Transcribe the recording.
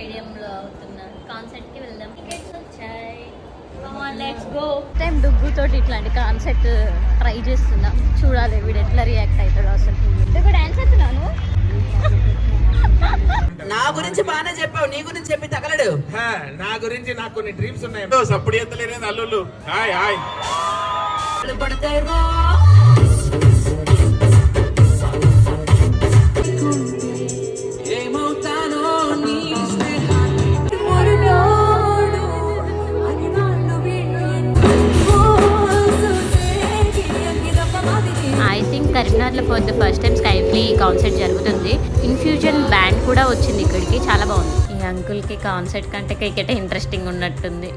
స్టేడియంలో అవుతున్న కాన్సర్ట్కి వెళ్దాం. టికెట్స్ వచ్చాయి. Let's go. టైం డుగ్గుతోటి ఇట్లాంటి కాన్సెప్ట్ ట్రై చేస్తున్నా. చూడాలి వీడు ఎట్లా రియాక్ట్ అవుతాడు అసలు. ఇప్పుడు డాన్స్ చేస్తున్నాను. నా గురించి బాగానే చెప్పావు, నీ గురించి చెప్పి తగలడు. నా గురించి నాకు కొన్ని డ్రీమ్స్ ఉన్నాయి. సప్పుడు ఎత్తలేని అల్లుళ్ళు. హాయ్ హాయ్ కరీంనగర్లో ఫర్ ద ఫస్ట్ టైం స్కైఫ్లీ కాన్సర్ట్ జరుగుతుంది. ఇన్ఫ్యూజన్ బ్యాండ్ కూడా వచ్చింది ఇక్కడికి, చాలా బాగుంది. ఈ అంకుల్కి కాన్సర్ట్ కంటే క్రికెట్ ఇంట్రెస్టింగ్ ఉన్నట్టుంది.